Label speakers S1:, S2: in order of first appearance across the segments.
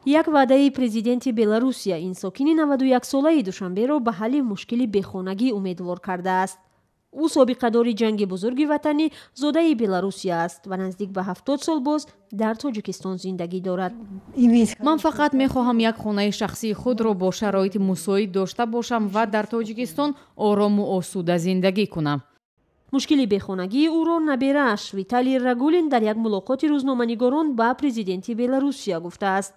S1: як ваъдаи президенти Беларусия ин сокини 91 солаи Душанберо ба ҳалли мушкили бехонагӣ умедвор кардааст. ӯ собиқадори ҷанги бузурги ватанӣ зодаи Беларусия аст ва наздик ба 70 сол боз дар Тоҷикистон зиндагӣ дорад.
S2: ман фақат мехоҳам як хонаи шахсии худро бо шароити мусоид дошта бошам ва дар Тоҷикистон орому осуда зиндагӣ кунам.
S1: мушкили бехонагии ӯро наберааш Виталий Рагулин дар як мулоқоти рӯзноманигорон ба президенти Беларусия гуфтааст.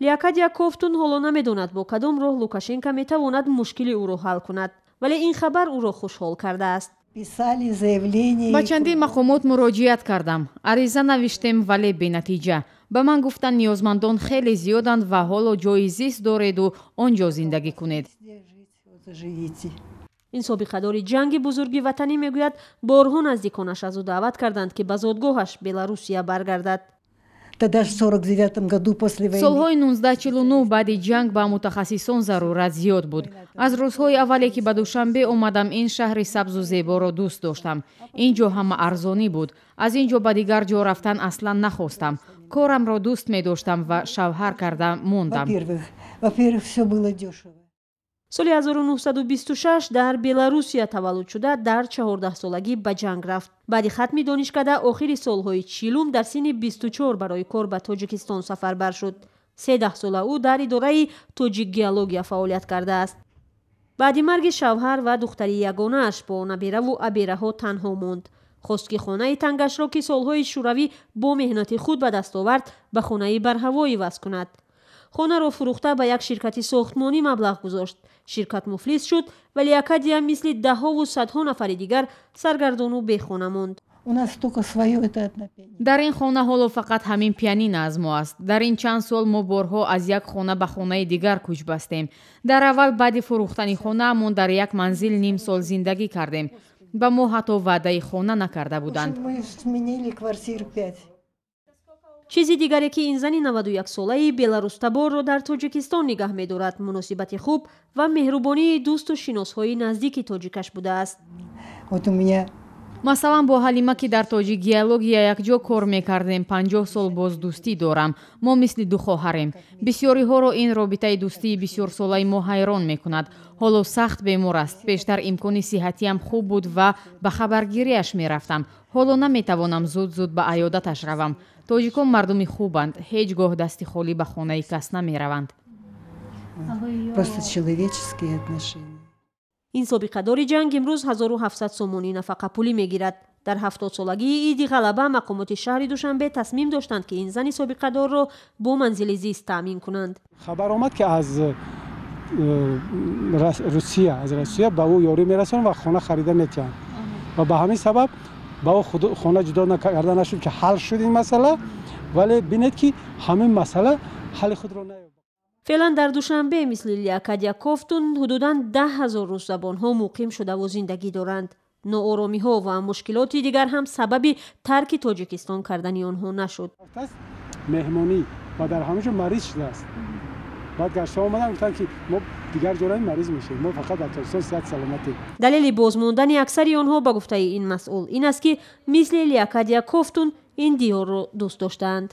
S1: Леокадия Кофтун ҳоло намедонад бо кадом роҳ Лукашенко метавонад мушкили ӯро ҳал кунад, вале ин хабар ӯро хушҳол кардааст.
S2: ба чандин мақомот муроҷиат кардам. ариза навиштем, вале бенатиҷа. ба ман гуфтанд ниёзмандон хеле зиёданд ва ҳоло ҷои зист дореду он ҷо зиндагӣ кунед.
S1: ин собиқадори ҷанги бузурги ватанӣ мегӯяд борҳо наздиконаш аз ӯ даъват карданд ки ба зодгоҳаш Беларусия баргардад.
S2: солҳои 1949 баъди ҷанг ба мутахассисон зарурат зиёд буд. аз рӯзҳои аввале ки ба Душанбе омадам ин шаҳри сабзу зеборо дӯст доштам. ин ҷо ҳама арзонӣ буд. аз ин ҷо ба дигар ҷо рафтан аслан нахостам. корамро дӯст медоштам ва шавҳар карда мондам.
S1: соли 1926 дар Беларусия таваллуд шуда дар 14-солагӣ ба ҷанг рафт. баъди хатми донишкада охири солҳои 40 дар синни 24 барои кор ба Тоҷикистон сафарбар шуд. 13 сола ӯ дар идораи тоҷик геология фаъолият кардааст. баъди марги шавҳар ва духтари ягонааш бо набираву абераҳо танҳо монд. хост ки хонаи тангашро ки солҳои шӯравӣ бо меҳнати худ ба даст овард ба хонаи барҳаво иваз кунад. хонаро фурӯхта ба як ширкати сохтмонӣ маблағ гузошт. ширкат муфлис шуд, вале Акадия мисли даҳову садҳо нафари дигар саргардону бехона монд.
S2: дар ин хона ҳоло фақат ҳамин пианина аз мо аст. дар ин чанд сол мо борҳо аз як хона ба хонаи дигар кӯч бастем. дар аввал баъди фурӯхтани хонаамон дар як манзил ним сол зиндагӣ кардем. ба мо ҳатто ваъдаи хона накарда буданд.
S1: чизи дигаре ки ин зани 91 солаи беларустаборро дар Тоҷикистон нигаҳ медорад муносибати хуб ва меҳрубонии дӯсту шиносҳои наздики тоҷикаш будааст.
S2: масалан бо ҳалима ки дар тоҷик геология якҷо кор мекардем 50 сол боз дӯстӣ дорам. мо мисли ду хоҳарем. бисёриҳоро ин робитаи дӯстии бисёрсолаи мо ҳайрон мекунад. ҳоло сахт бемор аст. пештар имкони сиҳатиам хуб буд ва ба хабаргириаш мерафтам. ҳоло наметавонам зуд ба аёдаташ равам. тоҷикон мардуми хубанд. ҳеҷ гоҳ дасти холӣ ба хонаи кас намераванд.
S1: ин собиқадори ҷанг имрӯз 1700 сомонӣ нафақапулӣ мегирад. дар 70-солагии иди ғалаба мақомоти шаҳри Душанбе тасмим доштанд ки ин зани собиқадорро бо манзили зист таъмин кунанд.
S3: хабар омад ки аз Русия ба ӯ ёрӣ мерасонанд ва хона харида метиҳанд. ва ба ҳамин сабаб ба ӯ хона ҷудо карда нашуд ки ҳал шуд ин масъала, вале бинед ки ҳамин масъала ҳалли худро наёбад.
S1: феълан дар Душанбе мисли Леокадия Кофтун ҳудудан 10,000 рӯззабонҳо муқим шудаву зиндагӣ доранд. нооромиҳо ва мушкилоти дигар ҳам сабаби тарки Тоҷикистон кардани онҳо нашуд.
S3: меҳмонӣ ва дар ҳамин ҷо мариз шудааст. баъд гашта омадан гуфтанд ки мо дигар ҷо мариз мешем, мо фақат дар Тоҷикистон сиҳат саломатем.
S1: далели бозмондани аксари онҳо ба гуфтаи ин масъул ин аст ки мисли Леокадия Кофтун ин диёрро дӯст доштаанд.